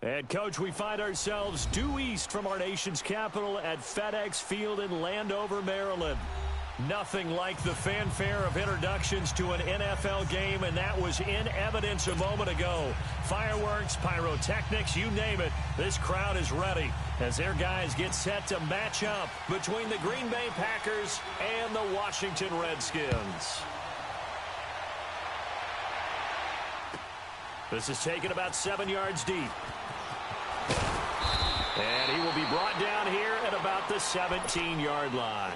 And, Coach, we find ourselves due east from our nation's capital at FedEx Field in Landover, Maryland. Nothing like the fanfare of introductions to an NFL game, and that was in evidence a moment ago. Fireworks, pyrotechnics, you name it. This crowd is ready as their guys get set to match up between the Green Bay Packers and the Washington Redskins. This is taken about 7 yards deep. And he will be brought down here at about the 17-yard line.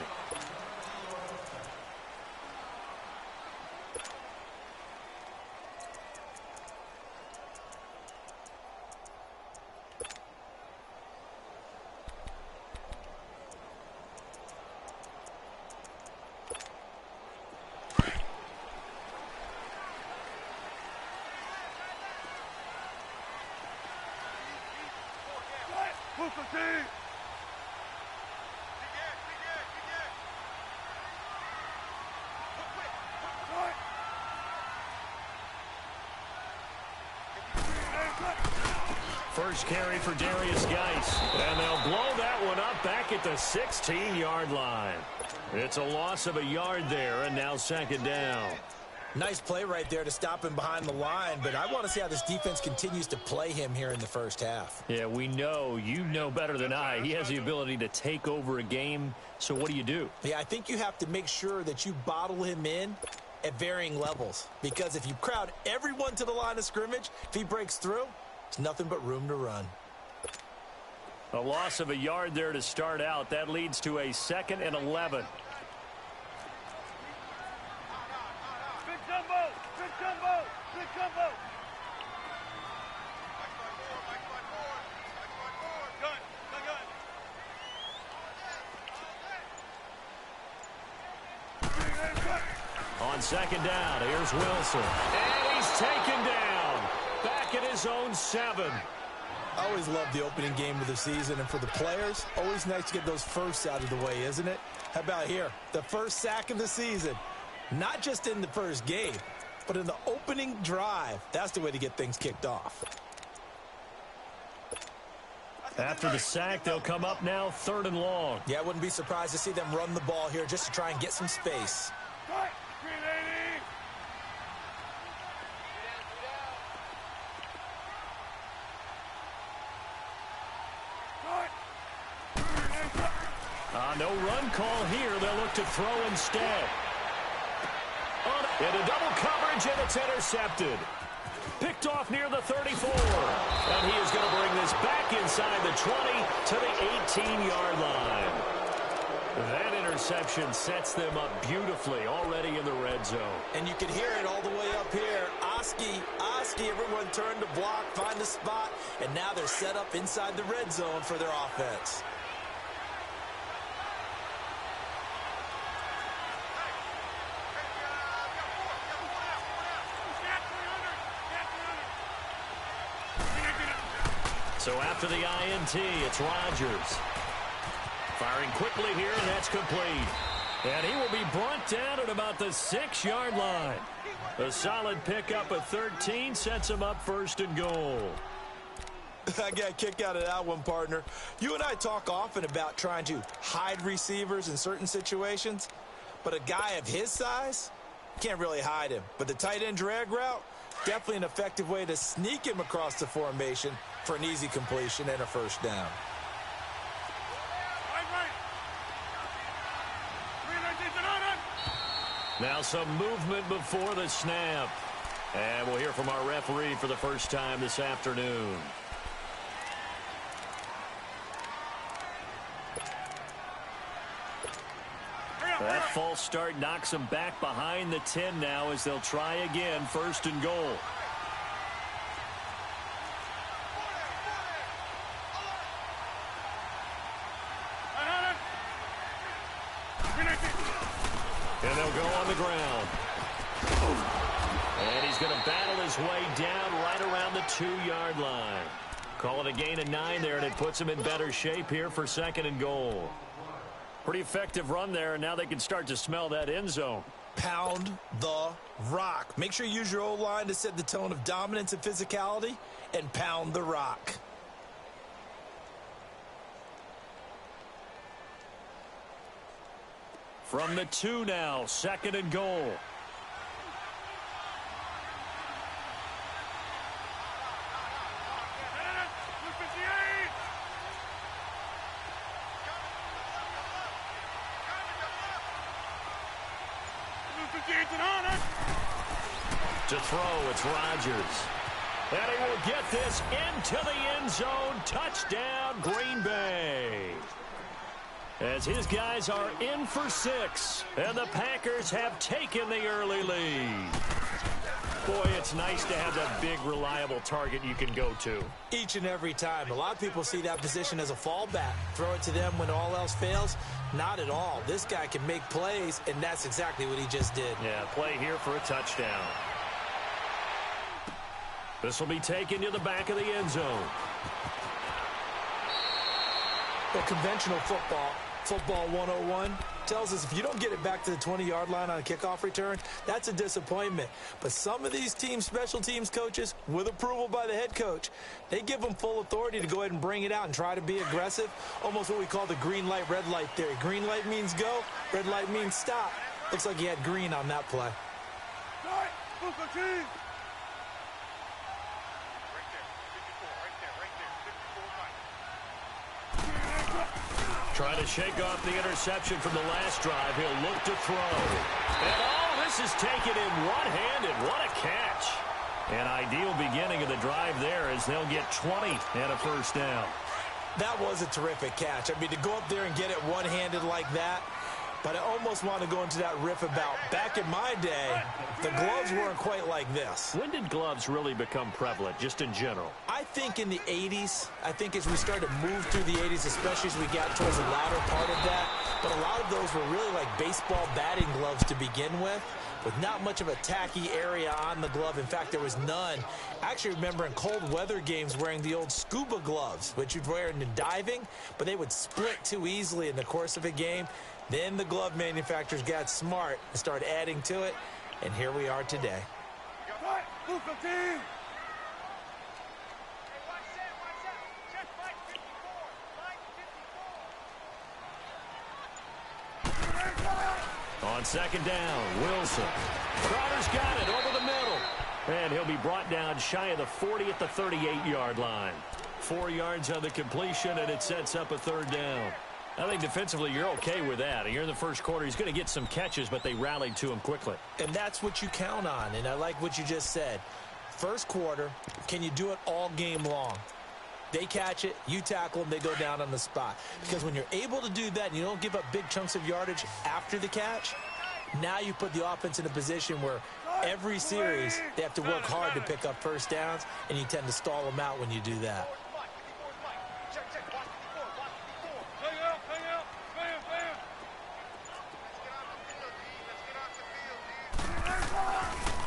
First carry for Darius Geis, and they'll blow that one up back at the 16-yard line. It's a loss of a yard there, and now second down. Nice play right there to stop him behind the line, but I want to see how this defense continues to play him here in the first half. Yeah, we know. You know better than I. He has the ability to take over a game, so what do? Yeah, I think you have to make sure that you bottle him in at varying levels, because if you crowd everyone to the line of scrimmage, if he breaks through, it's nothing but room to run. A loss of a yard there to start out. That leads to a 2nd and 11. Big jumbo! Big jumbo! Big jumbo! On second down, here's Wilson. And he's taken down. Back at his own 7. I always love the opening game of the season, and for the players, always nice to get those firsts out of the way, isn't it? How about here? The first sack of the season. Not just in the first game, but in the opening drive. That's the way to get things kicked off. After the sack, they'll come up now 3rd and long. Yeah, I wouldn't be surprised to see them run the ball here just to try and get some space. No run call here. They'll look to throw instead. Into double coverage, and it's intercepted. Picked off near the 34. And he is going to bring this back inside the 20 to the 18-yard line. That interception sets them up beautifully already in the red zone. And you can hear it all the way up here. Oski, everyone turned to block, find the spot, and now they're set up inside the red zone for their offense. So after the INT, it's Rodgers. Firing quickly here, and that's complete. And he will be brought down at about the 6-yard line. A solid pickup of 13 sets him up 1st and goal. I got a kick out of that one, partner. You and I talk often about trying to hide receivers in certain situations, but a guy of his size, can't really hide him. But the tight end drag route, definitely an effective way to sneak him across the formation for an easy completion and a 1st down. Now some movement before the snap. And we'll hear from our referee for the first time this afternoon. That false start knocks them back behind the 10 now as they'll try again, 1st and goal. And they'll go on the ground. And he's going to battle his way down right around the 2-yard line. Call it a gain of 9 there, and it puts him in better shape here for 2nd and goal. Pretty effective run there, and now they can start to smell that end zone. Pound the rock. Make sure you use your O-line to set the tone of dominance and physicality, and pound the rock. From the 2 now, 2nd and goal. To throw, it's Rodgers. And he will get this into the end zone. Touchdown, Green Bay. As his guys are in for 6. And the Packers have taken the early lead. Boy, it's nice to have that big, reliable target you can go to. Each and every time. A lot of people see that position as a fallback. Throw it to them when all else fails. Not at all. This guy can make plays, and that's exactly what he just did. Yeah, play here for a touchdown. This will be taken to the back of the end zone. Well, conventional football 101, tells us if you don't get it back to the 20-yard line on a kickoff return, that's a disappointment. But some of these special teams coaches, with approval by the head coach, they give them full authority to go ahead and bring it out and try to be aggressive. Almost what we call the green light, red light theory. Green light means go, red light means stop. Looks like he had green on that play. Trying to shake off the interception from the last drive. He'll look to throw. And this is taken in one-handed. What a catch. An ideal beginning of the drive there as they'll get 20 and a first down. That was a terrific catch. I mean, to go up there and get it one-handed like that, but I almost want to go into that riff about back in my day, the gloves weren't quite like this. When did gloves really become prevalent, just in general? I think in the 80s. I think as we started to move through the 80s, especially as we got towards the latter part of that. But a lot of those were really like baseball batting gloves to begin with not much of a tacky area on the glove. In fact, there was none. I actually remember in cold weather games wearing the old scuba gloves, which you'd wear in diving, but they would split too easily in the course of a game. Then the glove manufacturers got smart and started adding to it, and here we are today. On second down, Wilson. Crowder's got it over the middle. And he'll be brought down shy of the 40 at the 38-yard line. 4 yards on the completion, and it sets up a third down. I think defensively you're okay with that. Here in the first quarter, he's going to get some catches, but they rallied to him quickly. And that's what you count on, and I like what you just said. First quarter, can you do it all game long? They catch it, you tackle them, they go down on the spot. Because when you're able to do that and you don't give up big chunks of yardage after the catch, now you put the offense in a position where every series they have to work hard to pick up first downs, and you tend to stall them out when you do that.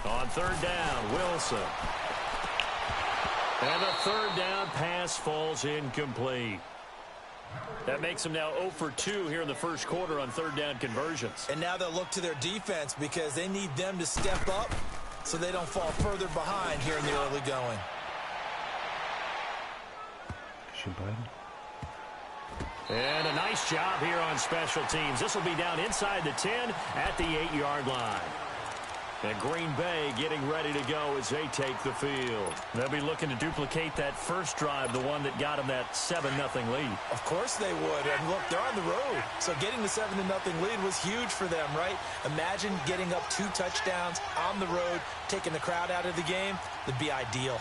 On third down, Wilson. And the third down pass falls incomplete. That makes them now 0 for 2 here in the first quarter on third down conversions. And now they'll look to their defense because they need them to step up so they don't fall further behind here in the early going. And a nice job here on special teams. This will be down inside the 10 at the 8-yard line. And Green Bay getting ready to go as they take the field. They'll be looking to duplicate that first drive, the one that got them that 7-0 lead. Of course they would. And look, they're on the road. So getting the 7-0 lead was huge for them, right? Imagine getting up 2 touchdowns on the road, taking the crowd out of the game. Would be ideal.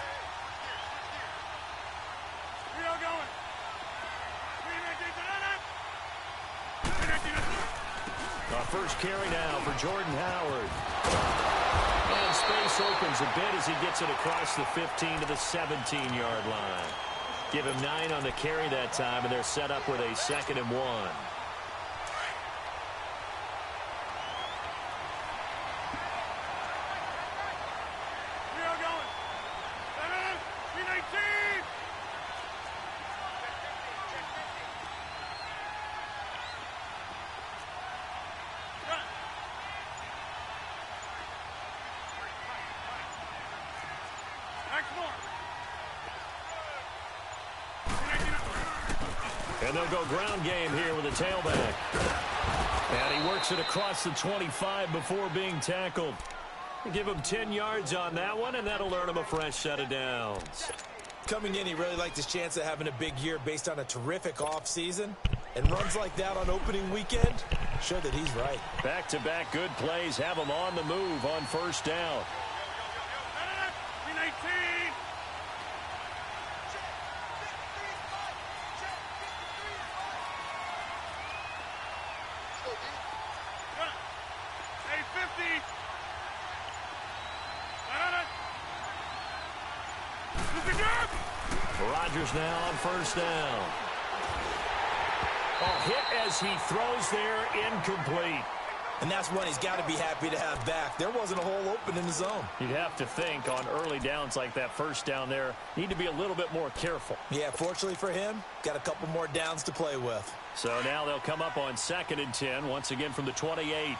First carry now for Jordan Howard. And space opens a bit as he gets it across the 15 to the 17-yard line. Give him 9 on the carry that time, and they're set up with a 2nd and 1. And they'll go ground game here with a tailback. And he works it across the 25 before being tackled. Give him 10 yards on that one, and that'll earn him a fresh set of downs. Coming in, he really liked his chance of having a big year based on a terrific offseason. And runs like that on opening weekend show that he's right. Back-to-back good plays have him on the move on first down. Rodgers now on first down. Oh, hit as he throws there, incomplete. And that's one he's got to be happy to have back. There wasn't a hole open in the zone. You'd have to think on early downs like that first down there, need to be a little bit more careful. Yeah, fortunately for him, got a couple more downs to play with. So now they'll come up on 2nd and 10, once again from the 28.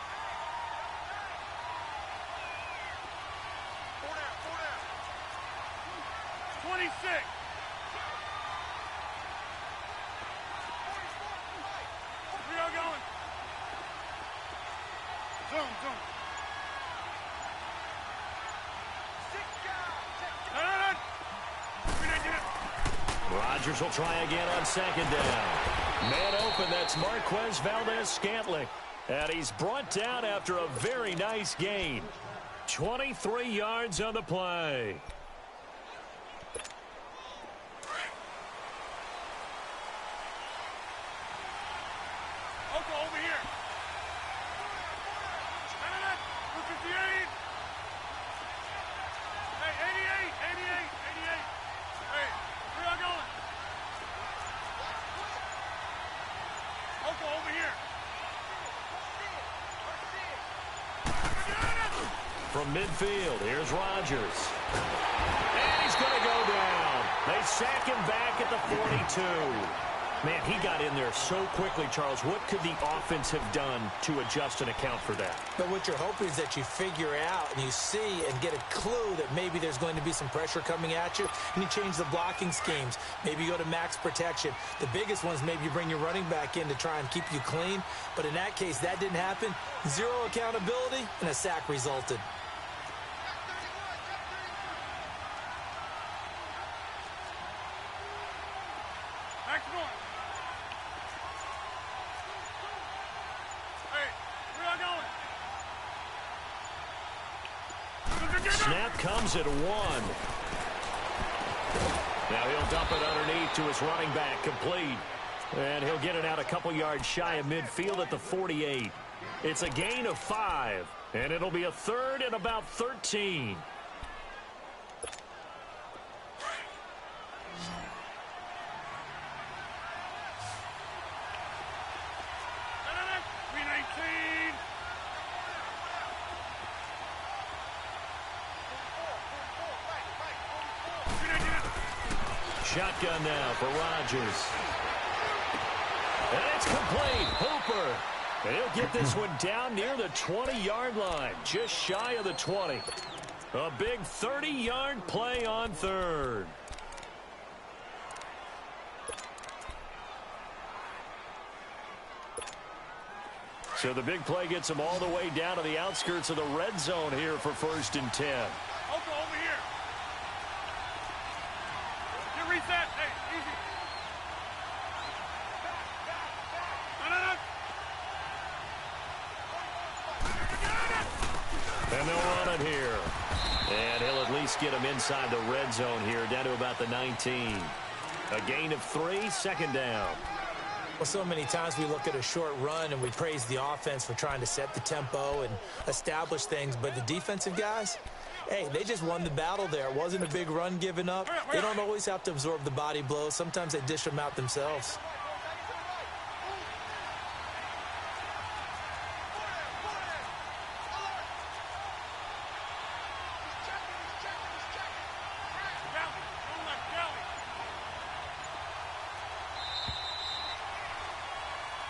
Rodgers will try again on 2nd down. Man open, that's Marquez Valdez-Scantling. And he's brought down after a very nice gain. 23 yards on the play. Over here. 58. Hey, 88. Hey, where y'all going? Over here. From midfield, here's Rodgers. And he's going to go down. They sack him back at the 42. Man, he got in there so quickly, Charles. What could the offense have done to adjust and account for that? But what you're hoping is that you figure out and you see and get a clue that maybe there's going to be some pressure coming at you, and you change the blocking schemes. Maybe you go to max protection. The biggest ones, maybe you bring your running back in to try and keep you clean. But in that case, that didn't happen. Zero accountability, and a sack resulted. Snap comes at 1. Now he'll dump it underneath to his running back, complete. And he'll get it out a couple yards shy of midfield at the 48. It's a gain of 5, and it'll be a 3rd and about 13. Shotgun now for Rodgers. And it's complete. Hooper. And he'll get this one down near the 20-yard line, just shy of the 20. A big 30-yard play on 3rd. So the big play gets him all the way down to the outskirts of the red zone here for 1st and 10. Over here. Reset. Hey, easy. And they'll run it here. And he'll at least get him inside the red zone here, down to about the 19. A gain of 3, 2nd down. Well, so many times we look at a short run and we praise the offense for trying to set the tempo and establish things, but the defensive guys, hey, they just won the battle there. It wasn't a big run given up. They don't always have to absorb the body blows. Sometimes they dish them out themselves.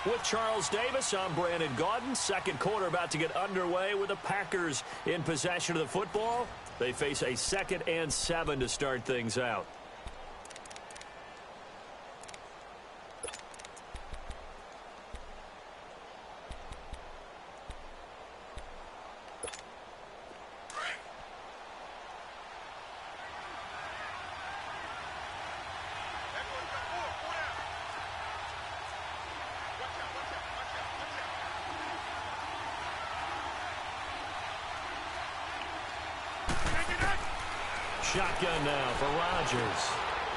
With Charles Davis, I'm Brandon Gaudin. 2nd quarter about to get underway with the Packers in possession of the football. They face a 2nd and 7 to start things out. Shotgun now for Rodgers.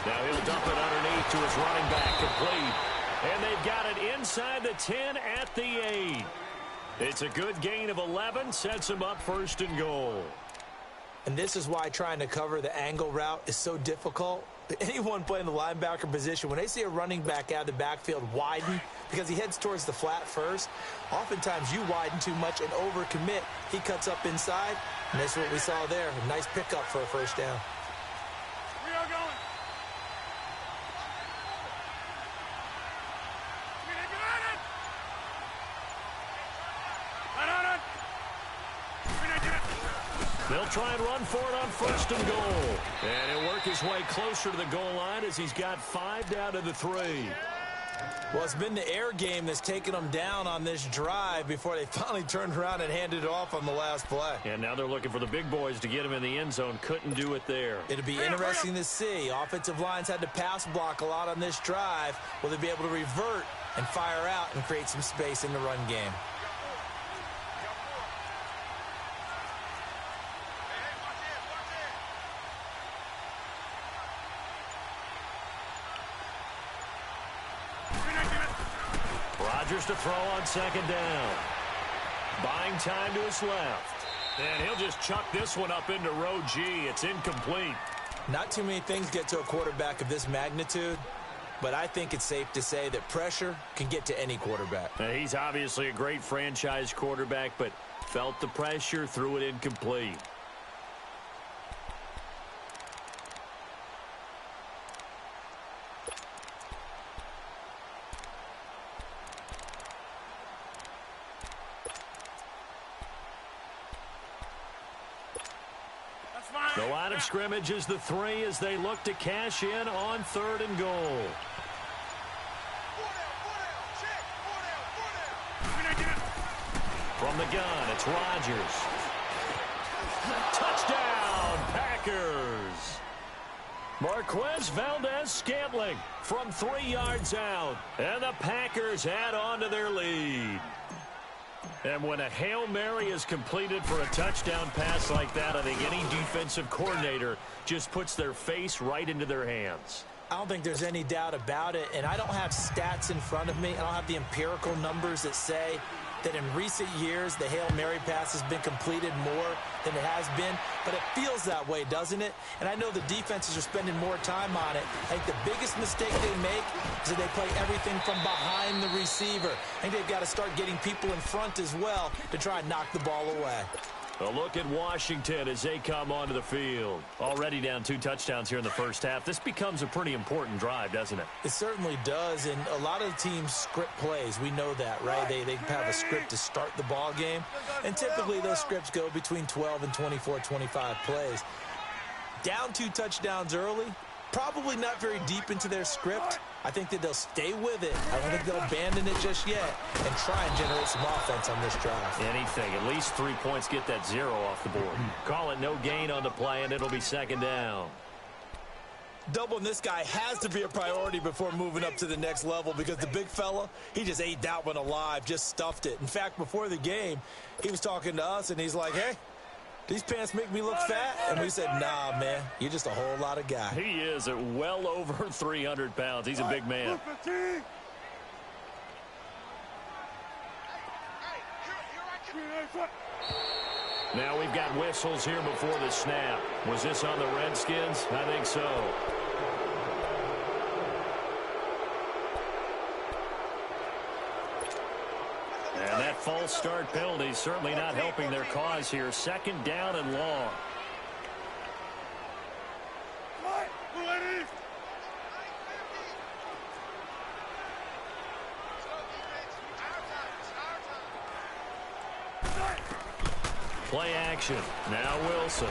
Now he'll dump it underneath to his running back, complete. And they've got it inside the 10 at the 8. It's a good gain of 11, sets him up 1st and goal. And this is why trying to cover the angle route is so difficult. Anyone playing the linebacker position, when they see a running back out of the backfield widen because he heads towards the flat first, oftentimes you widen too much and overcommit. He cuts up inside, and that's what we saw there. A nice pickup for a 1st down. We are going. They'll try and run for it on 1st and goal. And he'll work his way closer to the goal line as he's got 5 down to the 3. Well, it's been the air game that's taken them down on this drive before they finally turned around and handed it off on the last play. And now they're looking for the big boys to get him in the end zone. Couldn't do it there. It'll be interesting to see. Offensive lines had to pass block a lot on this drive. Will they be able to revert and fire out and create some space in the run game? Rodgers to throw on 2nd down. Buying time to his left. And he'll just chuck this one up into row G. It's incomplete. Not too many things get to a quarterback of this magnitude, but I think it's safe to say that pressure can get to any quarterback. Now, he's obviously a great franchise quarterback, but felt the pressure, threw it incomplete. The line of scrimmage is the 3 as they look to cash in on 3rd and goal. From the gun, it's Rodgers. Touchdown, Packers. Marquez Valdez-Scantling from 3 yards out. And the Packers add on to their lead. And when a Hail Mary is completed for a touchdown pass like that, I think any defensive coordinator just puts their face right into their hands. I don't think there's any doubt about it, and I don't have stats in front of me. I don't have the empirical numbers that say that in recent years the Hail Mary pass has been completed more than it has been, but it feels that way, doesn't it? And I know the defenses are spending more time on it. I think the biggest mistake they make is that they play everything from behind the receiver. I think they've got to start getting people in front as well to try and knock the ball away. A look at Washington as they come onto the field. Already down 2 touchdowns here in the first half. This becomes a pretty important drive, doesn't it? It certainly does, and a lot of the teams script plays. We know that, right? They have a script to start the ball game, and typically those scripts go between 12 and 24, 25 plays. Down 2 touchdowns early, probably not very deep into their script. I think that they'll stay with it. I don't think they'll abandon it just yet and try and generate some offense on this drive. Anything. At least 3 points, get that 0 off the board. Call it no gain on the play, and it'll be 2nd down. Doubling this guy has to be a priority before moving up to the next level because the big fella, he just ate that one alive, just stuffed it. In fact, before the game, he was talking to us, and he's like, hey, these pants make me look fat? And we said, nah, man, you're just a whole lot of guy. He is at well over 300 pounds. He's a big man. Now we've got whistles here before the snap. Was this on the Redskins? I think so. And that false start penalty certainly not helping their cause here. 2nd down and long. Play action. Now Wilson.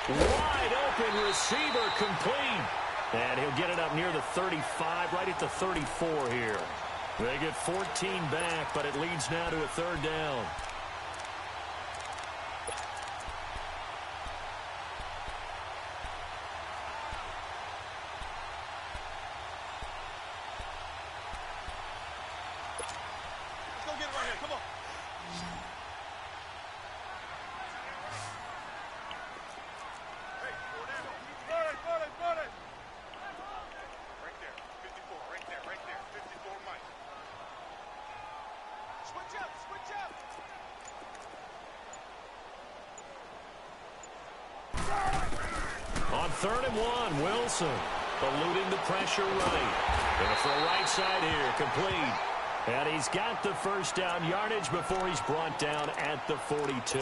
Wide open receiver complete. And he'll get it up near the 35, right at the 34 here. They get 14 back, but it leads now to a 3rd down. Let's go get it right here. Come on. 3rd and 1. Wilson eluding the pressure right. Going for a right side here. Complete. And he's got the first down yardage before he's brought down at the 42.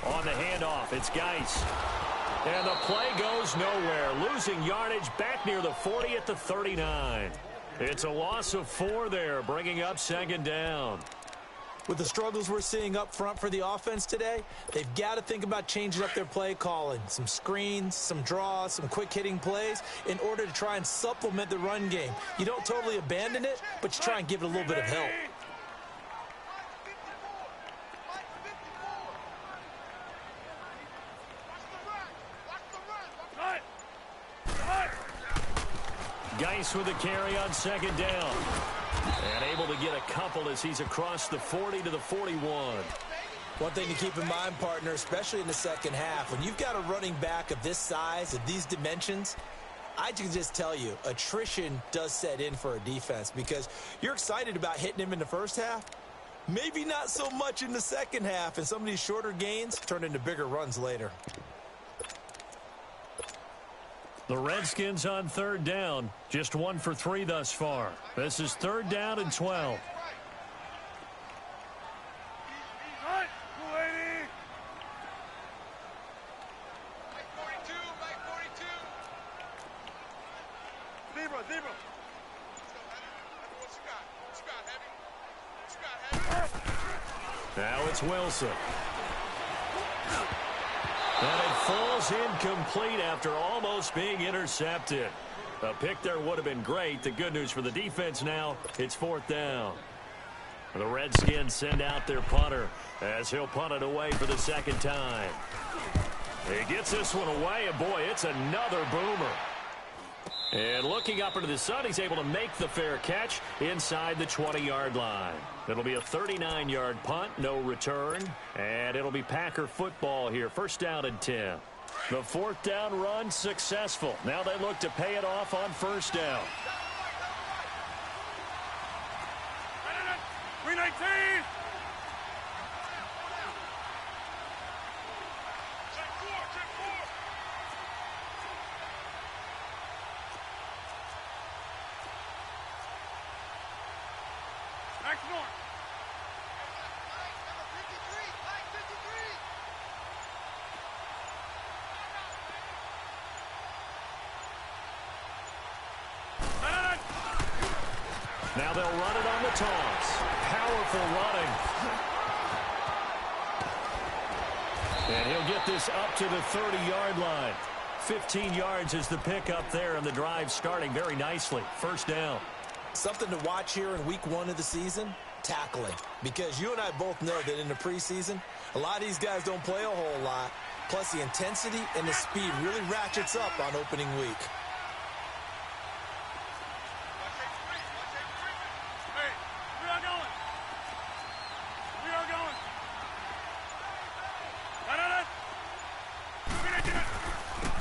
On the handoff, it's Geis. And the play goes nowhere. Losing yardage back near the 40 at the 39. It's a loss of 4 there, bringing up 2nd down. With the struggles we're seeing up front for the offense today, they've got to think about changing up their play calling. Some screens, some draws, some quick-hitting plays in order to try and supplement the run game. You don't totally abandon it, but you try and give it a little bit of help. Geis with a carry on 2nd down. And able to get a couple as he's across the 40 to the 41. One thing to keep in mind, partner, especially in the second half, when you've got a running back of this size, of these dimensions, I can just tell you, attrition does set in for a defense because you're excited about hitting him in the first half. Maybe not so much in the second half, and some of these shorter gains turn into bigger runs later. The Redskins on 3rd down. Just 1 for 3 thus far. This is 3rd down and 12. Now it's Wilson. And it falls incomplete after almost being intercepted. A pick there would have been great. The good news for the defense now, it's 4th down. The Redskins send out their punter as he'll punt it away for the 2nd time. He gets this one away, and boy, it's another boomer. And looking up into the sun, he's able to make the fair catch inside the 20-yard line. It'll be a 39-yard punt, no return, and it'll be Packer football here. 1st down and 10. The 4th down run successful. Now they look to pay it off on 1st down. 319. Now they'll run it on the toss. Powerful running. And he'll get this up to the 30-yard line. 15 yards is the pickup there, and the drive starting very nicely. 1st down. Something to watch here in week 1 of the season, tackling. Because you and I both know that in the preseason, a lot of these guys don't play a whole lot. Plus, the intensity and the speed really ratchets up on opening week.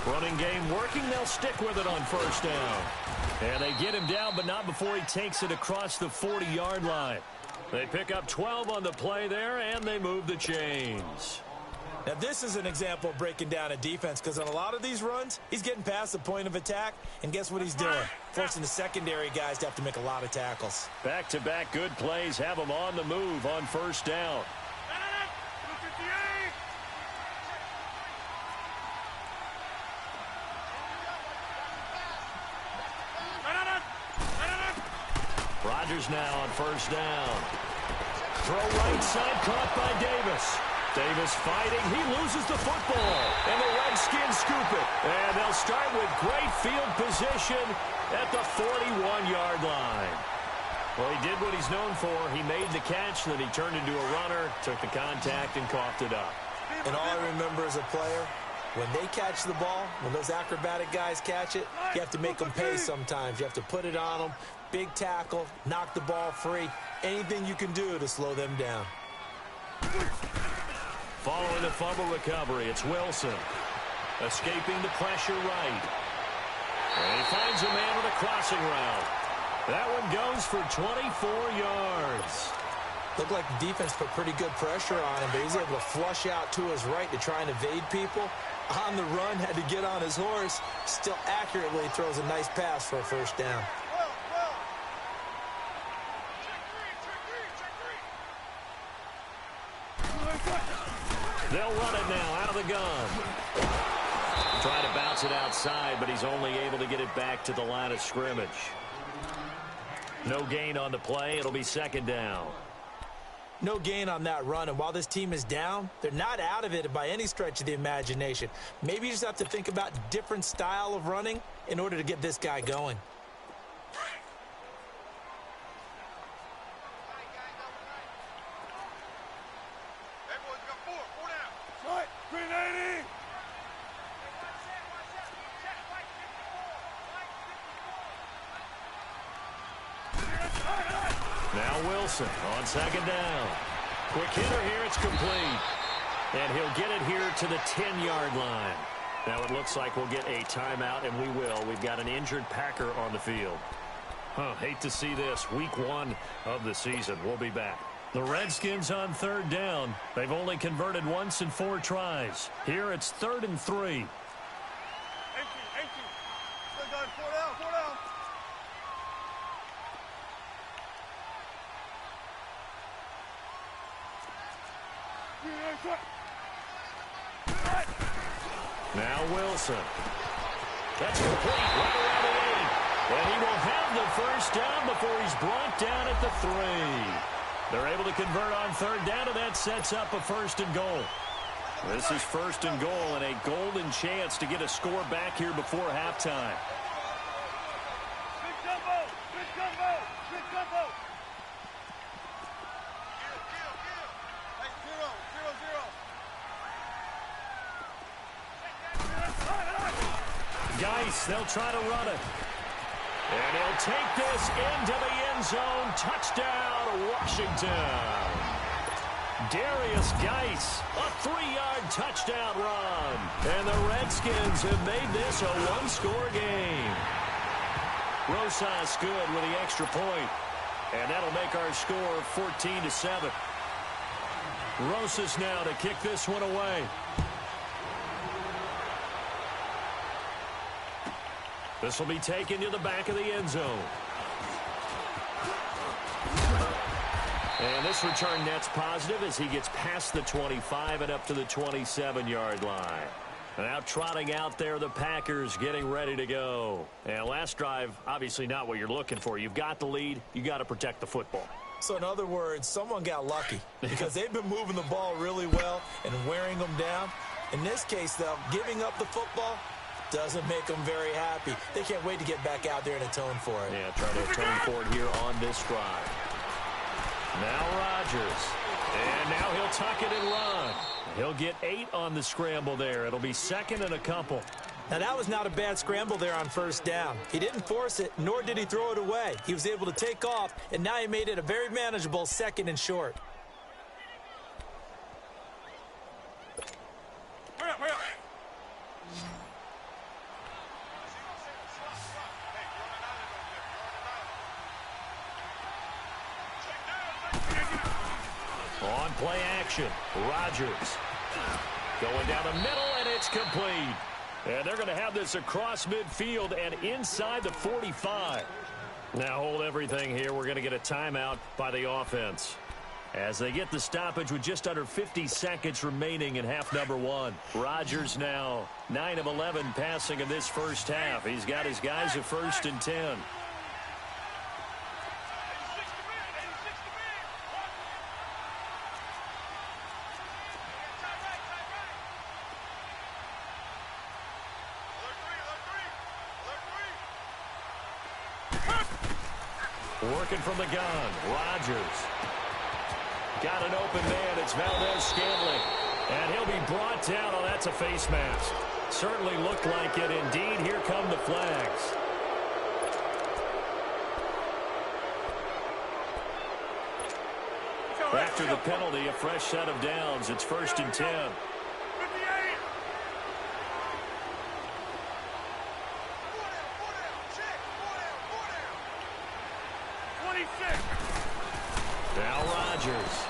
Running game working. They'll stick with it on 1st down. And they get him down, but not before he takes it across the 40-yard line. They pick up 12 on the play there, and they move the chains. Now, this is an example of breaking down a defense because on a lot of these runs, he's getting past the point of attack, and guess what he's doing? Forcing the secondary guys to have to make a lot of tackles. Back-to-back good plays have him on the move on 1st down. Rodgers now on 1st down. Throw right side, caught by Davis. Davis fighting. He loses the football. And the Redskins scoop it. And they'll start with great field position at the 41-yard line. Well, he did what he's known for. He made the catch, then he turned into a runner, took the contact, and coughed it up. And all I remember as a player, When they catch the ball, when those acrobatic guys catch it, you have to make them pay sometimes. You have to put it on them. Big tackle, knock the ball free. Anything you can do to slow them down. Following the fumble recovery, it's Wilson. Escaping the pressure right. And he finds a man with a crossing route. That one goes for 24 yards. Looked like the defense put pretty good pressure on him, but he's able to flush out to his right to try and evade people. On the run, had to get on his horse. Still accurately throws a nice pass for a first down. They'll run it now out of the gun. Trying to bounce it outside, but he's only able to get it back to the line of scrimmage. No gain on the play. It'll be second down. No gain on that run, and while this team is down, they're not out of it by any stretch of the imagination. Maybe you just have to think about a different style of running in order to get this guy going. Now Wilson on second down. Quick hitter here, it's complete. And he'll get it here to the 10-yard line. Now it looks like we'll get a timeout, and we will. We've got an injured Packer on the field. Hate to see this. Week 1 of the season. We'll be back. The Redskins on third down. They've only converted once in 4 tries. Here it's 3rd and 3. Empty. Still going, 4 down. Now Wilson. That's complete right around the 8. And he will have the first down before he's brought down at the 3. They're able to convert on third down, and that sets up a 1st and goal. This is 1st and goal and a golden chance to get a score back here before halftime. Big jumbo. Hey, 0-0. Geis, they'll try to run it. And he'll take this into the end zone. Touchdown, Washington. Darius Geis, a 3-yard touchdown run. And the Redskins have made this a 1-score game. Rosas good with the extra point. And that'll make our score 14-7. Rosas now to kick this one away. This will be taken to the back of the end zone. And this return net's positive as he gets past the 25 and up to the 27-yard line. Now trotting out there, the Packers getting ready to go. And last drive, obviously not what you're looking for. You've got the lead. You got to protect the football. So in other words, someone got lucky because they've been moving the ball really well and wearing them down. In this case, though, giving up the football doesn't make them very happy. They can't wait to get back out there and atone for it. Yeah, try to atone for it here on this drive. Now Rodgers. And now he'll tuck it and run. He'll get 8 on the scramble there. It'll be 2nd and a couple. Now, that was not a bad scramble there on first down. He didn't force it, nor did he throw it away. He was able to take off, and now he made it a very manageable 2nd and short. Hurry up. On play action, Rodgers going down the middle, and it's complete. And they're going to have this across midfield and inside the 45. Now hold everything here. We're going to get a timeout by the offense as they get the stoppage with just under 50 seconds remaining in half number 1. Rodgers now 9 of 11 passing in this first half. He's got his guys at 1st and 10. Working from the gun, Rodgers. Got an open man, it's Valdez-Scantling. And he'll be brought down. Oh, that's a face mask. Certainly looked like it. Indeed, here come the flags. After the penalty, a fresh set of downs. It's 1st and 10. 26. Now Rodgers.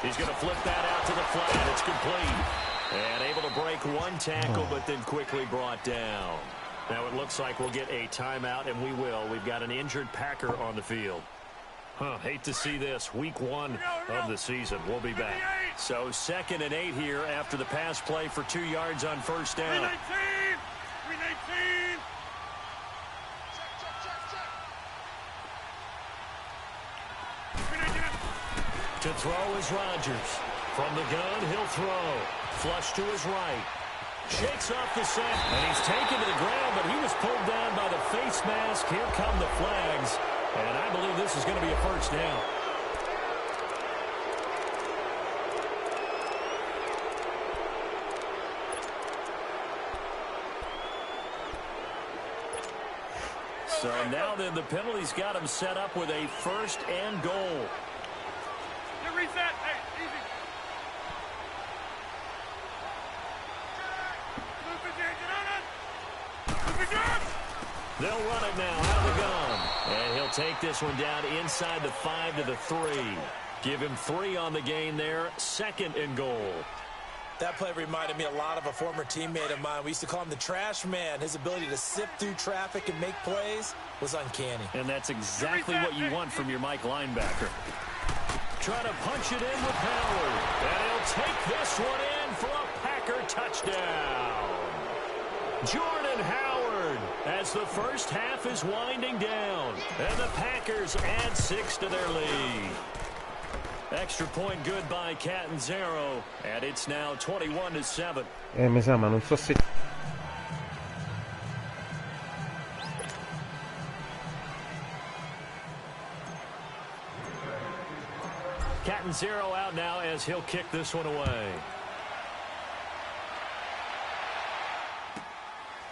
He's going to flip that out to the flat. It's complete. And able to break one tackle, but then quickly brought down. Now it looks like we'll get a timeout, and we will. We've got an injured Packer on the field. Hate to see this. Week 1 of the season. We'll be back. So 2nd and 8 here after the pass play for 2 yards on first down. 319. 319. To throw is Rodgers. From the gun, he'll throw. Flush to his right. Shakes off the sack. And he's taken to the ground, but he was pulled down by the face mask. Here come the flags. And I believe this is going to be a first down. So now then the penalty's got him set up with a 1st and goal. Reset. Hey, easy. They'll run it now out of the gun. And he'll take this one down inside the 5 to the 3. Give him 3 on the gain there. 2nd and goal. That play reminded me a lot of a former teammate of mine. We used to call him the trash man. His ability to sift through traffic and make plays was uncanny. And that's exactly what you want from your Mike linebacker. Trying to punch it in with Howard. And he'll take this one in for a Packer touchdown. Jordan Howard as the first half is winding down. And the Packers add 6 to their lead. Extra point good by Catanzaro. And it's now 21-7. Mi sa, ma non so se... Catanzaro out now as he'll kick this one away.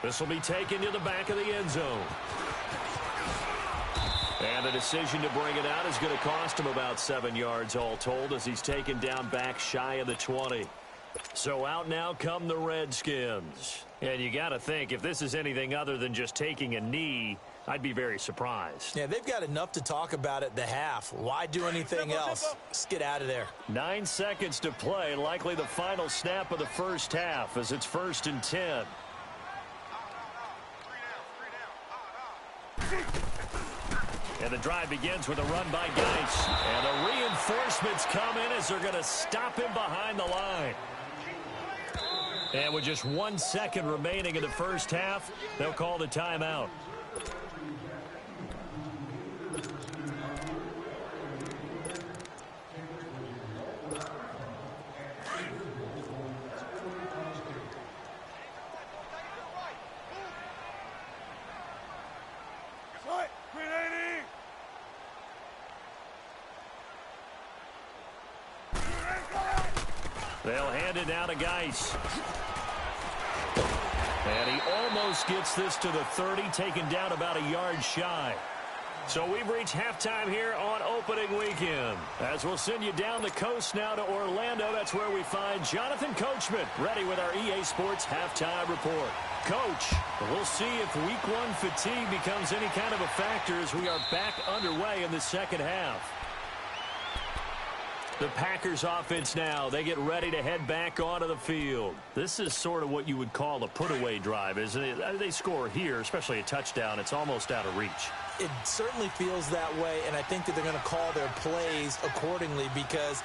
This will be taken to the back of the end zone. And the decision to bring it out is going to cost him about 7 yards all told as he's taken down back shy of the 20. So out now come the Redskins. And you got to think, if this is anything other than just taking a knee, I'd be very surprised. Yeah, they've got enough to talk about at the half. Why do anything else? Just get out of there. 9 seconds to play, likely the final snap of the first half as it's 1st and 10. And the drive begins with a run by Geis. And the reinforcements come in as they're going to stop him behind the line. And with just 1 second remaining in the first half, they'll call the timeout. They'll hand it down to Geis. And he almost gets this to the 30, taken down about a yard shy. So we've reached halftime here on opening weekend. As we'll send you down the coast now to Orlando, that's where we find Jonathan Coachman, ready with our EA Sports halftime report. Coach, we'll see if week 1 fatigue becomes any kind of a factor as we are back underway in the second half. The Packers offense now, they get ready to head back onto the field. This is sort of what you would call a put-away drive, isn't it? They score here, especially a touchdown. It's almost out of reach. It certainly feels that way, and I think that they're going to call their plays accordingly because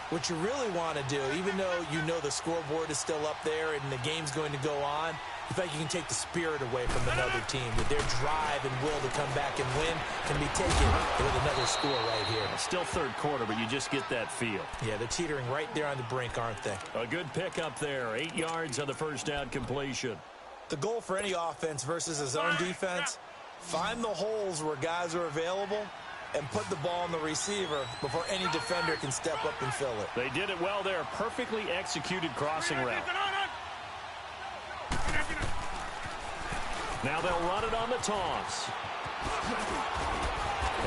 what you really want to do, even though you know the scoreboard is still up there and the game's going to go on, you feel like you can take the spirit away from another team, that their drive and will to come back and win can be taken with another score right here. Still third quarter, but you just get that feel. Yeah, they're teetering right there on the brink, aren't they? A good pickup there. 8 yards on the first down completion. The goal for any offense versus a zone defense, find the holes where guys are available and put the ball on the receiver before any defender can step up and fill it. They did it well there. Perfectly executed crossing route. Now they'll run it on the toss.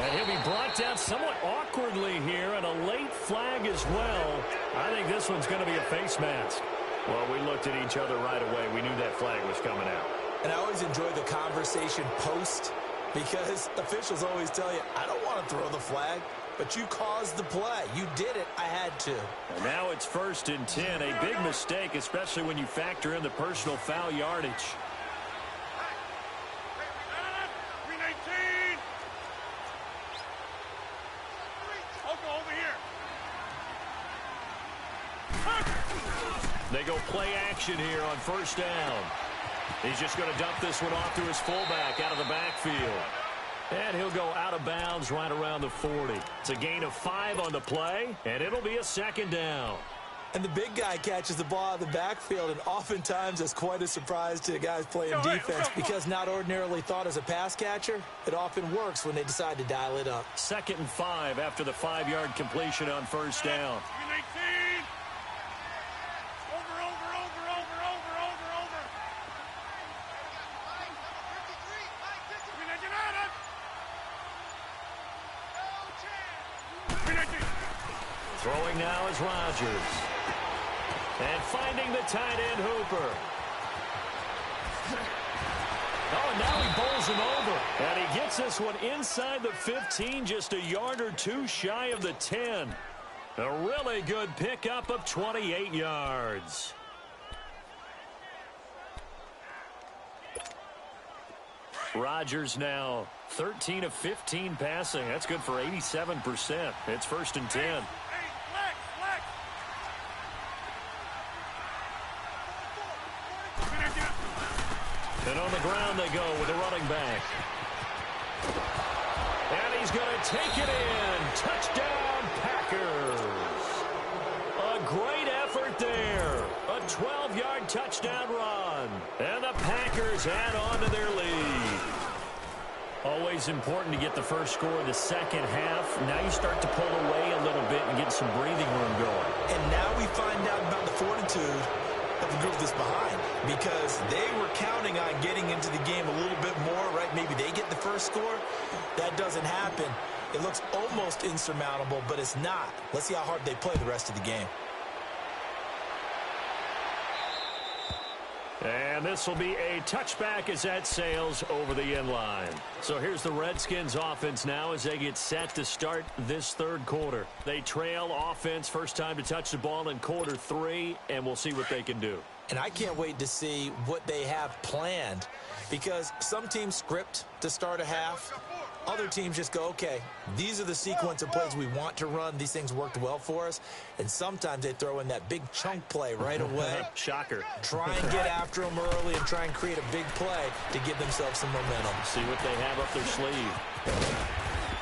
And he'll be brought down somewhat awkwardly here, and a late flag as well. I think this one's going to be a face mask. Well, we looked at each other right away. We knew that flag was coming out. And I always enjoy the conversation post, because officials always tell you, I don't want to throw the flag, but you caused the play. You did it. I had to. And now it's 1st and 10. A big mistake, especially when you factor in the personal foul yardage. They go play action here on 1st down. He's just going to dump this one off to his fullback out of the backfield. And he'll go out of bounds right around the 40. It's a gain of 5 on the play, and it'll be a 2nd down. And the big guy catches the ball out of the backfield, and oftentimes it's quite a surprise to the guys playing defense, because not ordinarily thought as a pass catcher, it often works when they decide to dial it up. 2nd and 5 after the 5-yard completion on 1st down. Throwing now is Rodgers. And finding the tight end, Hooper. Oh, and now he bowls him over. And he gets this one inside the 15, just a yard or two shy of the 10. A really good pickup of 28 yards. Rodgers now 13 of 15 passing. That's good for 87%. It's 1st and 10. And on the ground they go with a running back. And he's going to take it in. Touchdown, Packers. A great effort there. A 12-yard touchdown run. And the Packers add on to their lead. Always important to get the first score of the second half. Now you start to pull away a little bit and get some breathing room going. And now we find out about the fortitude of the group that's behind, because they were counting on getting into the game a little bit more, right? Maybe they get the first score. That doesn't happen. It looks almost insurmountable, but it's not. Let's see how hard they play the rest of the game. And this will be a touchback as that sails over the end line. So here's the Redskins offense now as they get set to start this 3rd quarter. They trail offense, first time to touch the ball in quarter 3, and we'll see what they can do. And I can't wait to see what they have planned, because some teams script to start a half. Other teams just go, okay, these are the sequence of plays we want to run. These things worked well for us. And sometimes they throw in that big chunk play right away. Shocker. Try and get after them early and try and create a big play to give themselves some momentum. See what they have up their sleeve.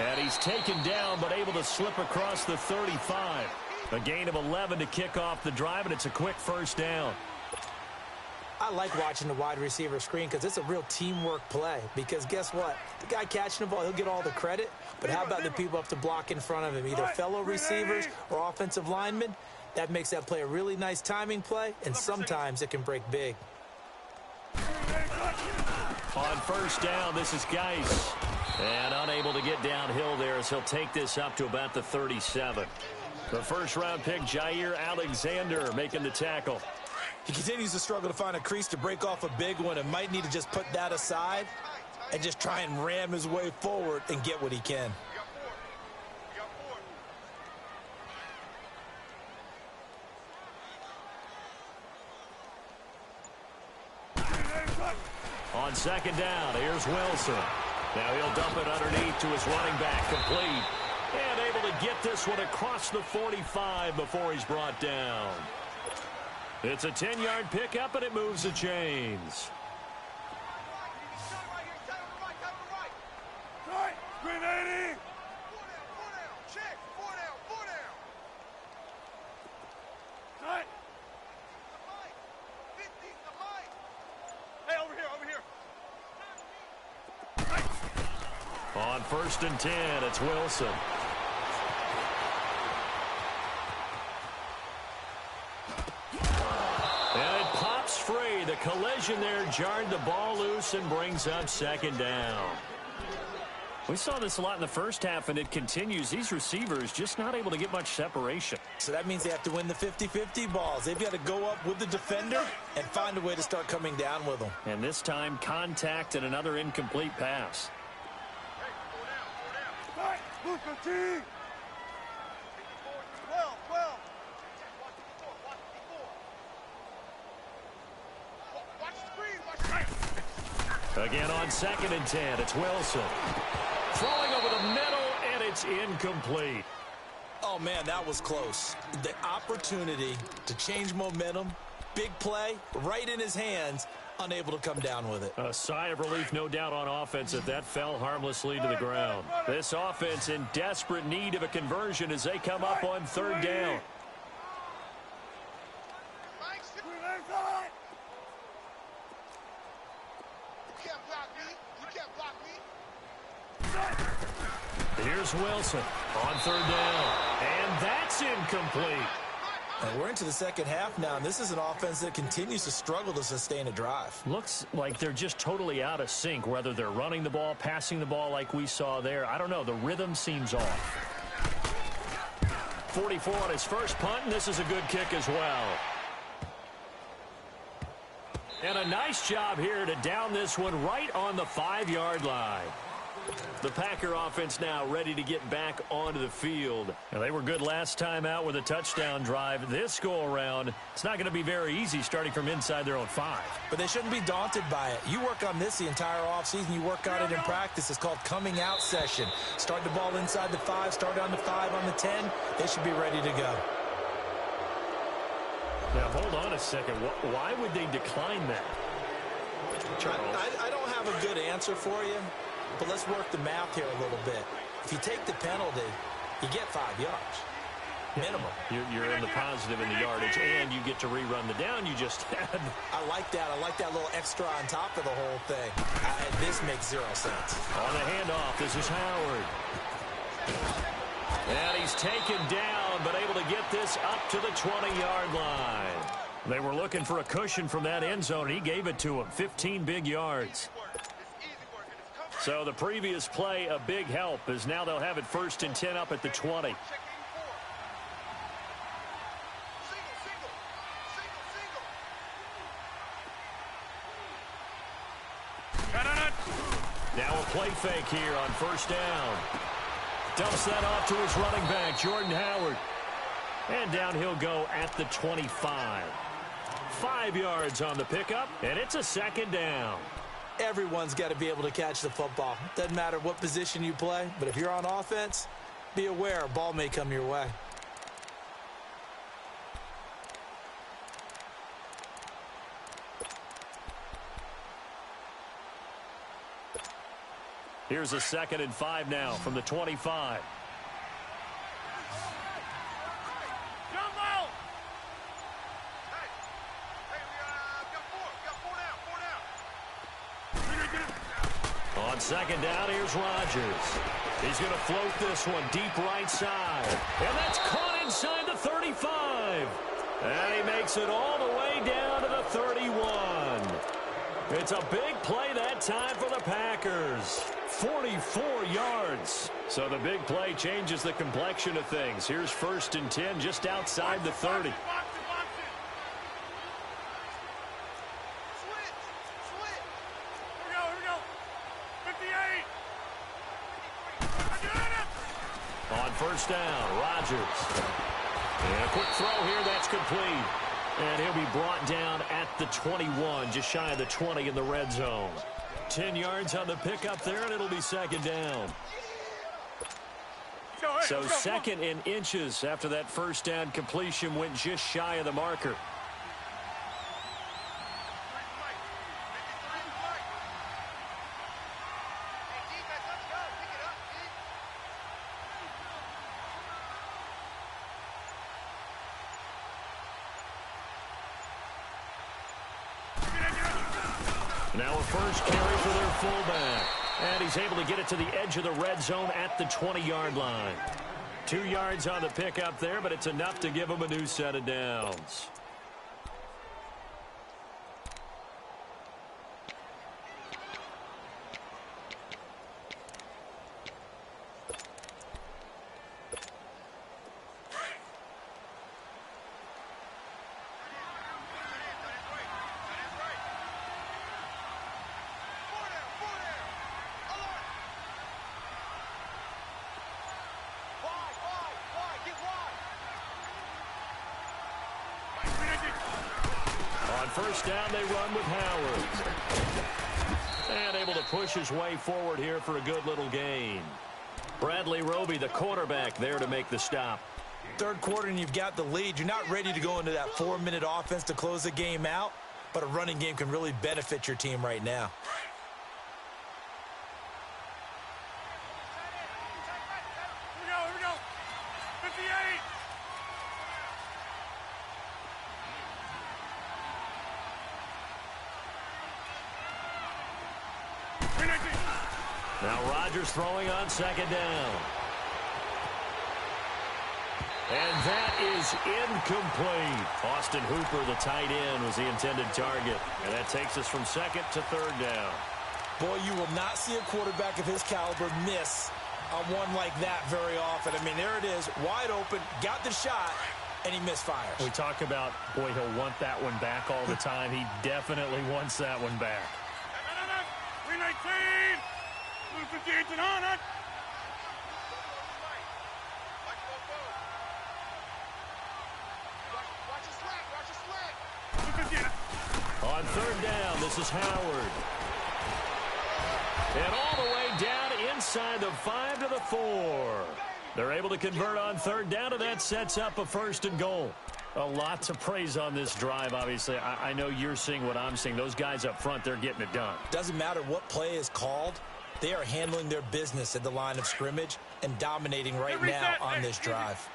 And he's taken down but able to slip across the 35. A gain of 11 to kick off the drive, and it's a quick 1st down. I like watching the wide receiver screen because it's a real teamwork play. Because guess what? The guy catching the ball, he'll get all the credit. But how about the people up to block in front of him, either fellow receivers or offensive linemen? That makes that play a really nice timing play, and sometimes it can break big. On 1st down, this is Geis. And unable to get downhill there as he'll take this up to about the 37. The 1st-round pick, Jair Alexander, making the tackle. He continues to struggle to find a crease to break off a big one, and might need to just put that aside and just try and ram his way forward and get what he can. On 2nd down, here's Wilson. Now he'll dump it underneath to his running back, complete. And able to get this one across the 45 before he's brought down. It's a 10-yard pickup, and it moves the chains. Grenade! Hey, over here, over here. On 1st and 10, it's Wilson. And it pops free. The collision there jarred the ball loose and brings up 2nd down. We saw this a lot in the first half, and it continues. These receivers just not able to get much separation. So that means they have to win the 50-50 balls. They've got to go up with the defender and find a way to start coming down with them. And this time, contact and another incomplete pass. Again on 2nd and 10, it's Wilson. Throwing over the middle, and it's incomplete. Oh, man, that was close. The opportunity to change momentum, big play, right in his hands, unable to come down with it. A sigh of relief, no doubt, on offense that fell harmlessly to the ground. This offense in desperate need of a conversion as they come up on 3rd down. Here's Wilson on 3rd down, and that's incomplete. And we're into the 2nd half now, and this is an offense that continues to struggle to sustain a drive. Looks like they're just totally out of sync, whether they're running the ball, passing the ball like we saw there. I don't know. The rhythm seems off. 44 on his first punt, and this is a good kick as well. And a nice job here to down this one right on the 5-yard line. The Packer offense now ready to get back onto the field. Now, they were good last time out with a touchdown drive. This go-around, it's not going to be very easy starting from inside their own 5. But they shouldn't be daunted by it. You work on this the entire offseason. You work on it in practice. It's called coming out session. Start the ball inside the 5, start on the 5, on the 10. They should be ready to go. Now, hold on a second. Why would they decline that? Charles? I don't have a good answer for you, but let's work the math here a little bit. If you take the penalty, you get 5 yards. Minimum. You're in the positive in the yardage, and you get to rerun the down you just had. I like that. I like that little extra on top of the whole thing. This makes 0 sense. On the handoff, this is Howard. And he's taken down, but able to get this up to the 20-yard line. They were looking for a cushion from that end zone. He gave it to him. 15 big yards. So the previous play, a big help, as now they'll have it 1st and 10 up at the 20. Now a play fake here on 1st down. Dumps that off to his running back, Jordan Howard. And down he'll go at the 25. 5 yards on the pickup, and it's a 2nd down. Everyone's got to be able to catch the football. Doesn't matter what position you play, but if you're on offense, be aware a ball may come your way. Here's a 2nd and 5 now from the 25. On 2nd down, here's Rodgers. He's going to float this one deep right side. And that's caught inside the 35. And he makes it all the way down to the 31. It's a big play that time for the Packers. 44 yards. So the big play changes the complexion of things. Here's 1st and 10 just outside the 30. On 1st down, Rodgers. And a quick throw here, that's complete. And he'll be brought down at the 21, just shy of the 20 in the red zone. 10 yards on the pickup there, and it'll be 2nd down. So 2nd in inches after that 1st down completion went just shy of the marker. Now a first carry for their fullback. And he's able to get it to the edge of the red zone at the 20-yard line. 2 yards on the pickup there, but it's enough to give him a new set of downs. First down, they run with Howard. And able to push his way forward here for a good little gain. Bradley Roby, the quarterback, there to make the stop. Third quarter and you've got the lead. You're not ready to go into that 4-minute offense to close the game out, but a running game can really benefit your team right now. Here we go. 58. Now Rodgers throwing on second down. And that is incomplete. Austin Hooper, the tight end, was the intended target. And that takes us from second to third down. Boy, you will not see a quarterback of his caliber miss on one like that very often. I mean, there it is, wide open, got the shot, and he misfires. We talk about, boy, he'll want that one back all the time. He definitely wants that one back. 319. 58 on it. On third down, this is Howard. And all the way down inside the 5 to the 4. They're able to convert on third down, and that sets up a first and goal. A lot to praise on this drive, obviously. I know you're seeing what I'm seeing. Those guys up front, they're getting it done. Doesn't matter what play is called. They are handling their business at the line of scrimmage and dominating right now on this drive.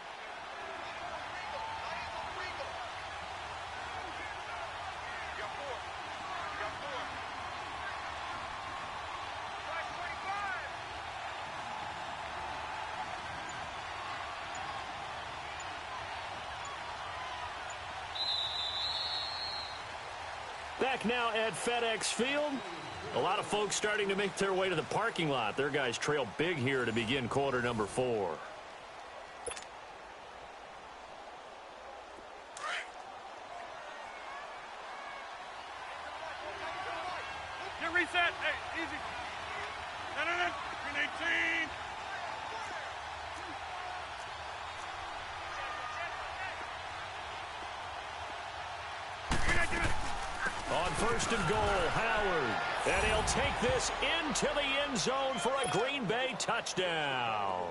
Back now at FedEx Field. A lot of folks starting to make their way to the parking lot. Their guys trail big here to begin quarter number 4. Get reset. Hey, easy. No. 18. On first and goal, Howard. And he'll take this into the end zone for a Green Bay touchdown.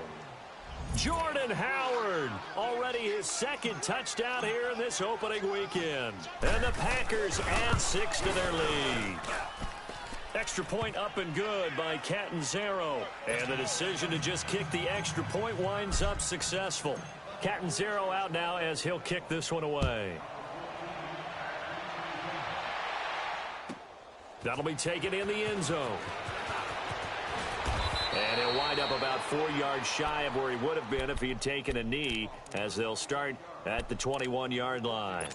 Jordan Howard, already his second touchdown here in this opening weekend. And the Packers add 6 to their lead. Extra point up and good by Catanzaro. And the decision to just kick the extra point winds up successful. Catanzaro out now as he'll kick this one away. That'll be taken in the end zone. And he'll wind up about 4 yards shy of where he would have been if he had taken a knee, as they'll start at the 21-yard line.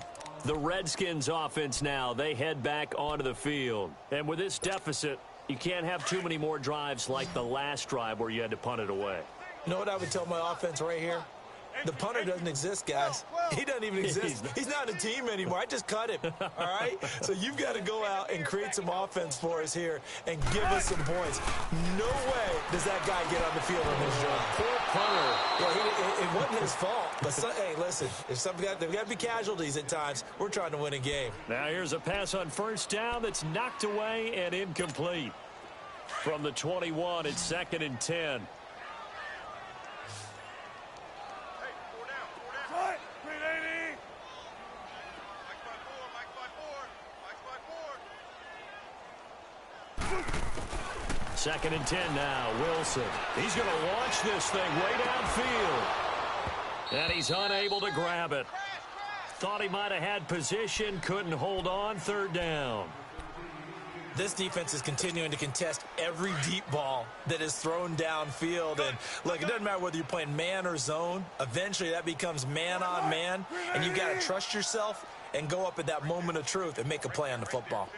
The Redskins offense now, they head back onto the field. And with this deficit, you can't have too many more drives like the last drive where you had to punt it away. You know what I would tell my offense right here? The punter doesn't exist, guys. He doesn't even exist. He's not a team anymore. I just cut him, all right? So you've got to go out and create some offense for us here and give us some points. No way does that guy get on the field on this drive. Poor punter. Yeah, it wasn't his fault. But, hey, listen, if there's got to be casualties at times. We're trying to win a game. Now here's a pass on first down that's knocked away and incomplete. From the 21, it's 2nd and 10. Second and 10 now, Wilson. He's going to launch this thing way downfield. And he's unable to grab it. Thought he might have had position, couldn't hold on, third down. This defense is continuing to contest every deep ball that is thrown downfield. And, look, it doesn't matter whether you're playing man or zone. Eventually, that becomes man-on-man, and you've got to trust yourself and go up at that moment of truth and make a play on the football.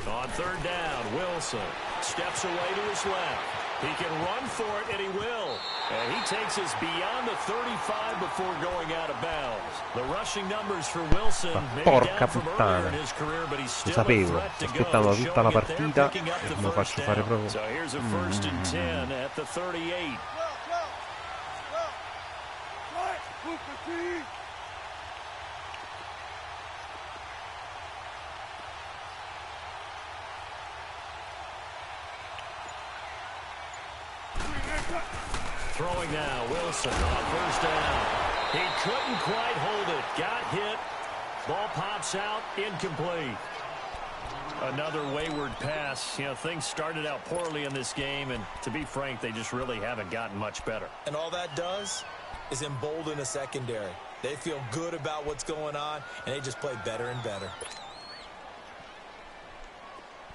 On third down, Wilson steps away to his left. He can run for it, and he will. And he takes us beyond the 35 before going out of bounds. The rushing numbers for Wilson, maybe down from earlier in his career, but he's still a threat to go. Aspettavo tutta la partita e lo faccio fare proprio. So here's a 1st and 10 at the 38. Throwing now, Wilson on 1st down. He couldn't quite hold it. Got hit. Ball pops out, incomplete. Another wayward pass. You know, things started out poorly in this game, and to be frank, they just really haven't gotten much better. And all that does is embolden a secondary. They feel good about what's going on, and they just play better and better.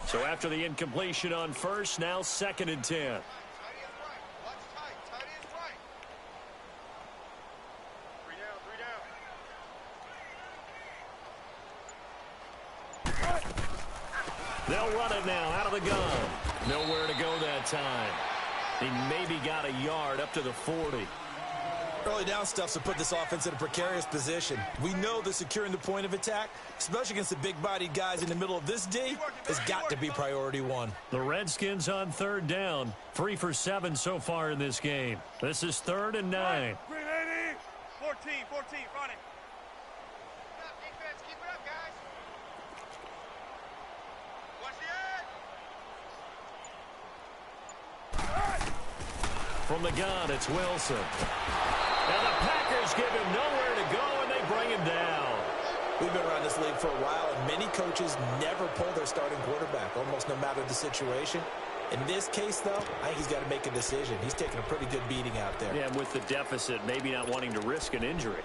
So after the incompletion on 1st, now 2nd and 10. They'll run it now out of the gun. Nowhere to go that time. He maybe got a yard up to the 40. Early down stuffs will put this offense in a precarious position. We know that securing the point of attack, especially against the big-bodied guys in the middle of this D, has got to be priority one. The Redskins on 3rd down. 3 for 7 so far in this game. This is 3rd and 9. 14, running. From the gun, it's Wilson. And the Packers give him nowhere to go, and they bring him down. We've been around this league for a while, and many coaches never pull their starting quarterback, almost no matter the situation. In this case, though, I think he's got to make a decision. He's taking a pretty good beating out there. Yeah, and with the deficit, maybe not wanting to risk an injury.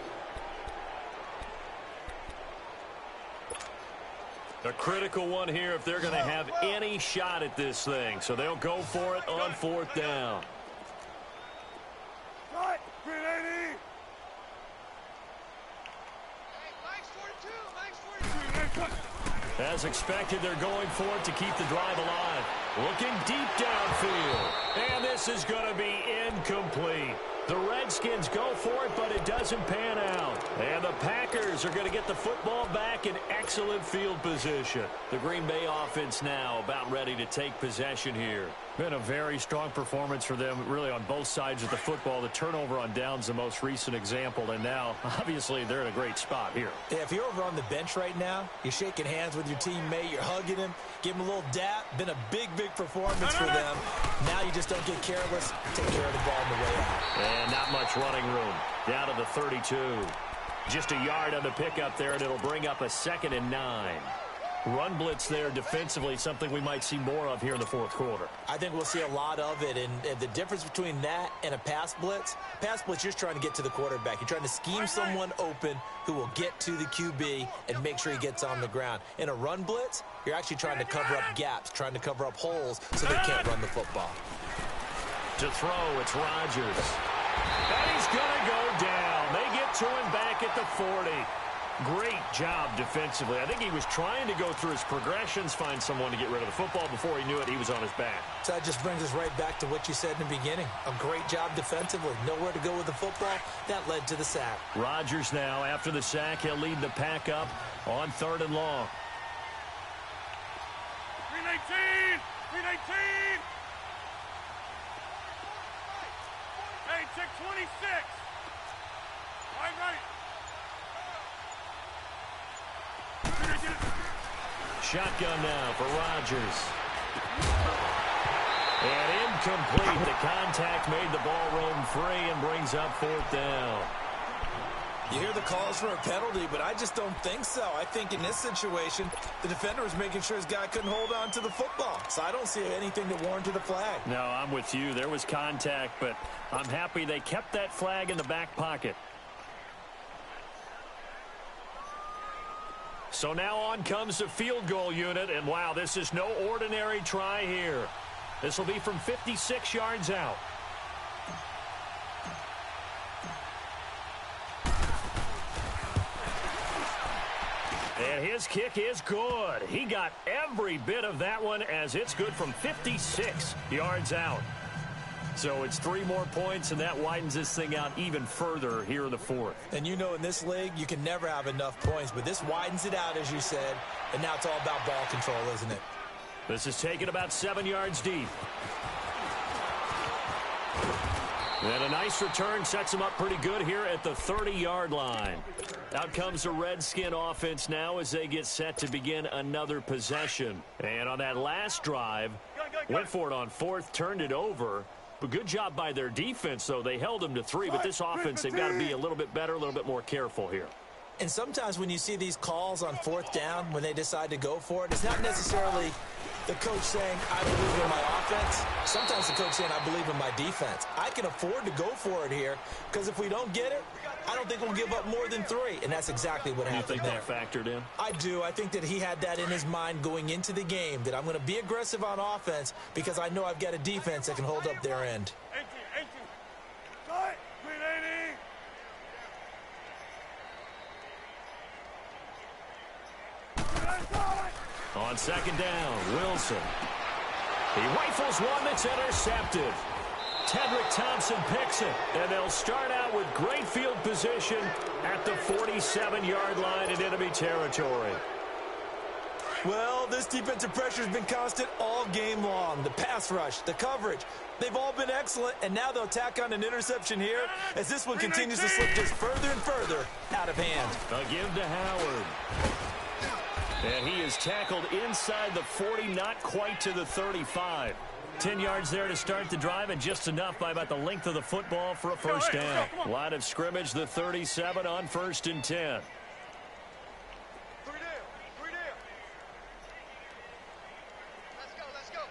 A critical one here if they're going to have any shot at this thing. So they'll go for it on 4th down. As expected, they're going for it to keep the drive alive. Looking deep downfield. And this is going to be incomplete. The Redskins go for it, but it doesn't pan out. And the Packers are going to get the football back in excellent field position. The Green Bay offense now about ready to take possession here. Been a very strong performance for them, really, on both sides of the football. The turnover on downs, the most recent example, and now, obviously, they're in a great spot here. Yeah, if you're over on the bench right now, you're shaking hands with your teammate, you're hugging him, give him a little dap. Been a big performance for them. Now you just don't get careless. Take care of the ball on the way out. And not much running room. Down to the 32. Just a yard on the pickup there, and it'll bring up a 2nd and 9. Run blitz there defensively, something we might see more of here in the 4th quarter. I think we'll see a lot of it, and the difference between that and a pass blitz, you're just trying to get to the quarterback. You're trying to scheme someone open who will get to the QB and make sure he gets on the ground. In a run blitz, you're actually trying to cover up gaps, trying to cover up holes so they can't run the football. To throw, it's Rodgers. And he's going to go down. They get to him back at the 40. Great job defensively. I think he was trying to go through his progressions, find someone to get rid of the football. Before he knew it, he was on his back. So that just brings us right back to what you said in the beginning. A great job defensively. Nowhere to go with the football. That led to the sack. Rodgers now, after the sack, he'll lead the pack up on 3rd and long. 319! Hey, check 26! Right. Shotgun now for Rodgers. And incomplete. The contact made the ball roam free and brings up 4th down. You hear the calls for a penalty, but I just don't think so. I think in this situation, the defender was making sure his guy couldn't hold on to the football. So I don't see anything to warrant a flag. No, I'm with you. There was contact, but I'm happy they kept that flag in the back pocket. So now on comes the field goal unit, and wow, this is no ordinary try here. This will be from 56 yards out. And his kick is good. He got every bit of that one as it's good from 56 yards out. So it's 3 more points, and that widens this thing out even further here in the fourth. And you know in this league, you can never have enough points, but this widens it out, as you said, and now it's all about ball control, isn't it? This is taken about 7 yards deep. And a nice return sets him up pretty good here at the 30-yard line. Out comes the Redskin offense now as they get set to begin another possession. And on that last drive, went for it on fourth, turned it over. But good job by their defense, though. They held them to 3, but this offense, they've got to be a little bit better, a little bit more careful here. And sometimes when you see these calls on fourth down, when they decide to go for it, it's not necessarily the coach saying, I believe in my offense. Sometimes the coach saying, I believe in my defense. I can afford to go for it here because if we don't get it, I don't think we'll give up more than 3. And that's exactly what happened there. You think that factored in? I do. I think that he had that in his mind going into the game, that I'm going to be aggressive on offense because I know I've got a defense that can hold up their end. 18. Cut. Green 80. On second down, Wilson. He rifles one that's intercepted. Tedrick Thompson picks it, and they'll start out with great field position at the 47-yard line in enemy territory. Well, this defensive pressure has been constant all game long. The pass rush, the coverage, they've all been excellent, and now they'll tack on an interception here as this one continues to slip just further and further out of hand. A give to Howard. And he is tackled inside the 40, not quite to the 35. 10 yards there to start the drive, and just enough by about the length of the football for a first down. Line of scrimmage, the 37 on 1st and 10. Let's go.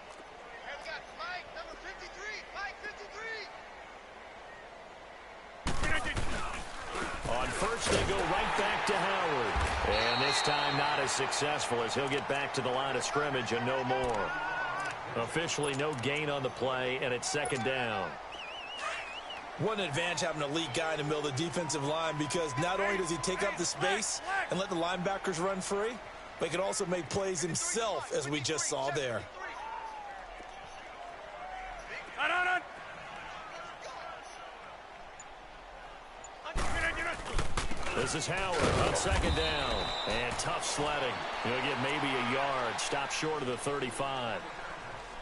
Hey, we got Mike, number 53. Mike, 53. On first, they go right back to Howard. And this time not as successful as he'll get back to the line of scrimmage and no more. Officially no gain on the play, and it's second down. What an advantage having an elite guy in the middle of the defensive line, because not only does he take up the space and let the linebackers run free, but he can also make plays himself, as we just saw there. This is Howard on second down. And tough sledding. He'll get maybe a yard. Stop short of the 35.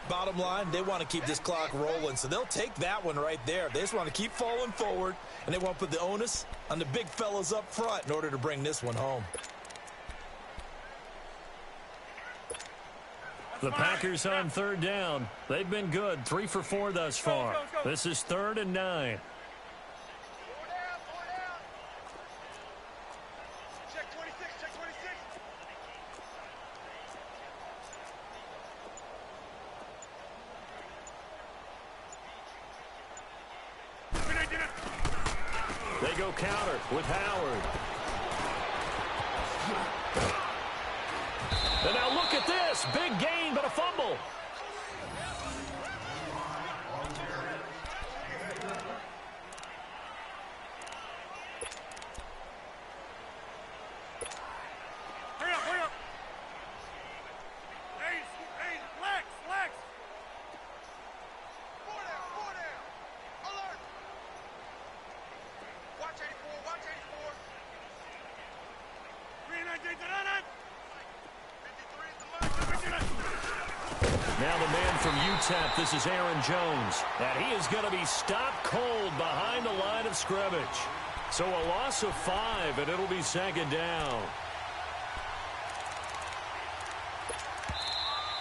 Bottom line, they want to keep this clock rolling, so they'll take that one right there. They just want to keep falling forward, and they want to put the onus on the big fellas up front in order to bring this one home. The Packers on third down. They've been good, 3 for 4 thus far. This is 3rd and 9. They go counter with Howard. And now look at this. Big gain, but a fumble. Hurry up. Hey, Lex. 4 down. Alert. Watch 84. 319 to run it. 53 is the mark. Now the man from UTEP, this is Aaron Jones. And he is going to be stopped cold behind the line of scrimmage. So a loss of 5, and it'll be second down.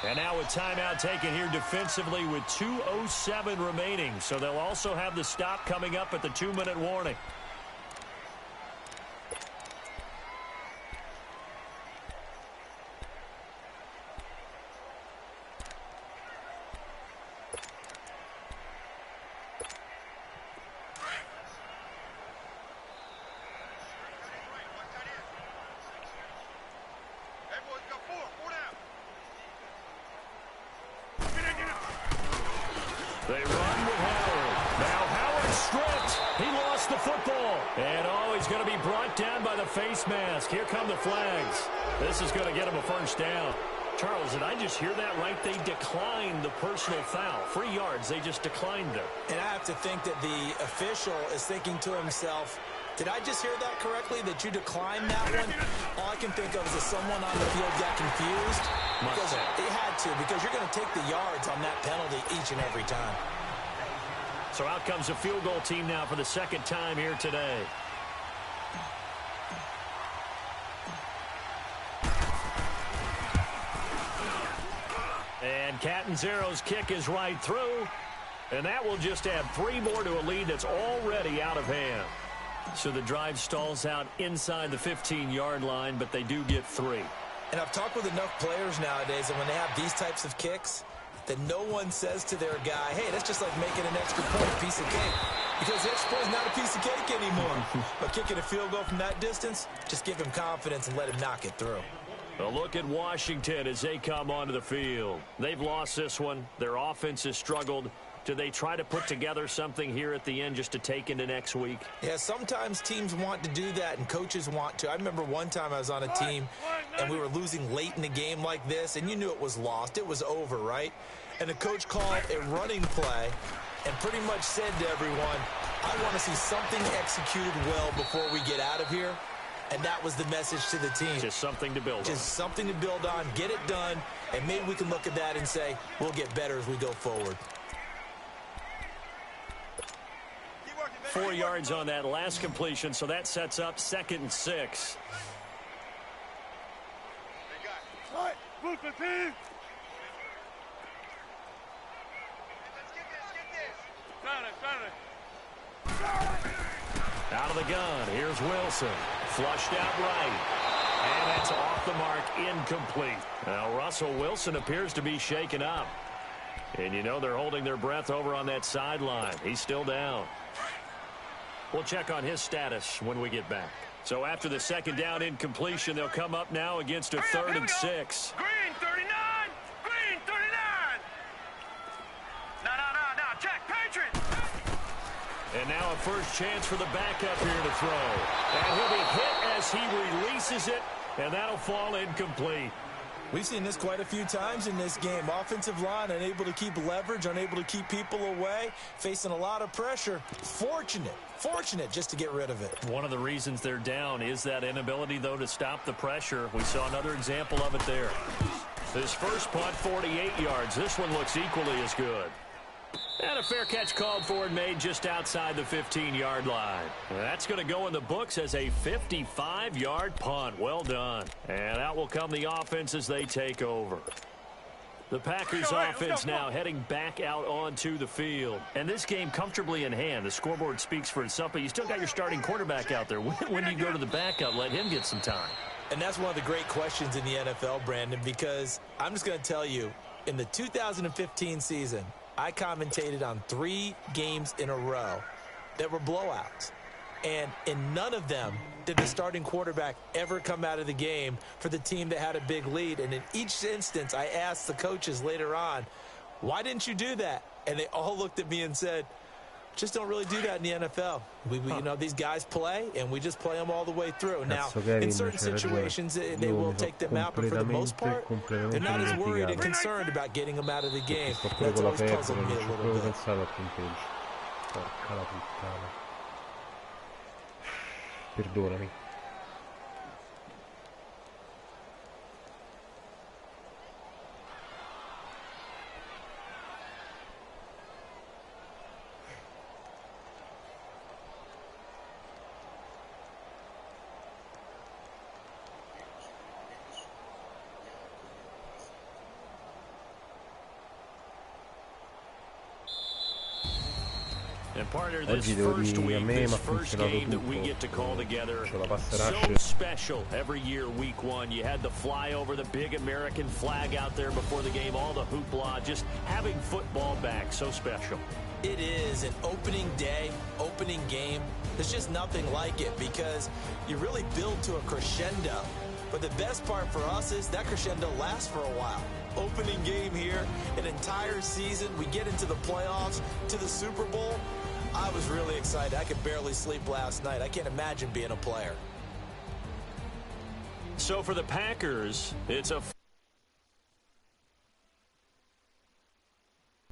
And now a timeout taken here defensively with 2:07 remaining. So they'll also have the stop coming up at the 2-minute warning. football. And, he's going to be brought down by the face mask. Here come the flags. This is going to get him a first down. Charles, did I just hear that right? They declined the personal foul. 3 yards, they just declined it. And I have to think that the official is thinking to himself, did I just hear that correctly, that you declined that one? All I can think of is that someone on the field got confused. Because they had to, because you're going to take the yards on that penalty each and every time. So out comes the field goal team now for the second time here today. And Catanzaro's kick is right through. And that will just add 3 more to a lead that's already out of hand. So the drive stalls out inside the 15-yard line, but they do get 3. And I've talked with enough players nowadays, and when they have these types of kicks, that no one says to their guy, hey, that's just like making an extra point, a piece of cake. Because the extra point is not a piece of cake anymore. But kicking a field goal from that distance, just give him confidence and let him knock it through. A look at Washington as they come onto the field. They've lost this one. Their offense has struggled. Do they try to put together something here at the end just to take into next week? Yeah, sometimes teams want to do that and coaches want to. I remember one time I was on a team and we were losing late in the game like this, and you knew it was lost. It was over, right? And the coach called a running play and pretty much said to everyone, I want to see something executed well before we get out of here. And that was the message to the team. Just something to build on. Just something to build on, get it done, and maybe we can look at that and say, we'll get better as we go forward. 4 yards on that last completion, so that sets up 2nd and 6. Out of the gun, here's Wilson. Flushed out right. And that's off the mark, incomplete. Now, Russell Wilson appears to be shaken up. And you know they're holding their breath over on that sideline. He's still down. We'll check on his status when we get back. So after the second down incompletion, they'll come up now against a 3rd and 6. Green 39! Green 39! No, check, Patriot! And now a first chance for the backup here to throw. And he'll be hit as he releases it, and that'll fall incomplete. We've seen this quite a few times in this game. Offensive line unable to keep leverage, unable to keep people away, facing a lot of pressure. Fortunate just to get rid of it. One of the reasons they're down is that inability, though, to stop the pressure. We saw another example of it there. This first punt, 48 yards. This one looks equally as good. And a fair catch called for and made just outside the 15-yard line. That's going to go in the books as a 55-yard punt. Well done. And out will come the offense as they take over. The Packers offense now heading back out onto the field. And this game comfortably in hand. The scoreboard speaks for itself, but you still got your starting quarterback out there. When do you go to the backup? Let him get some time. And that's one of the great questions in the NFL, Brandon, because I'm just going to tell you, in the 2015 season, I commentated on 3 games in a row that were blowouts. And in none of them did the starting quarterback ever come out of the game for the team that had a big lead. And in each instance, I asked the coaches later on, why didn't you do that? And they all looked at me and said, just don't really do that in the NFL. You know, these guys play, and we just play them all the way through. Now, in certain situations, they will take them out, but for the most part, they're not as worried and concerned about getting them out of the game. That's always puzzled me a little bit. Perdonami. And partner, this first week, this first game that we get to call together, so special. Every year, week 1, you had the flyover, the big American flag out there before the game, all the hoopla, just having football back, so special. It is an opening day, opening game. There's just nothing like it because you really build to a crescendo. But the best part for us is that crescendo lasts for a while. Opening game here, an entire season, we get into the playoffs, to the Super Bowl. I was really excited. I could barely sleep last night. I can't imagine being a player. So for the Packers, it's a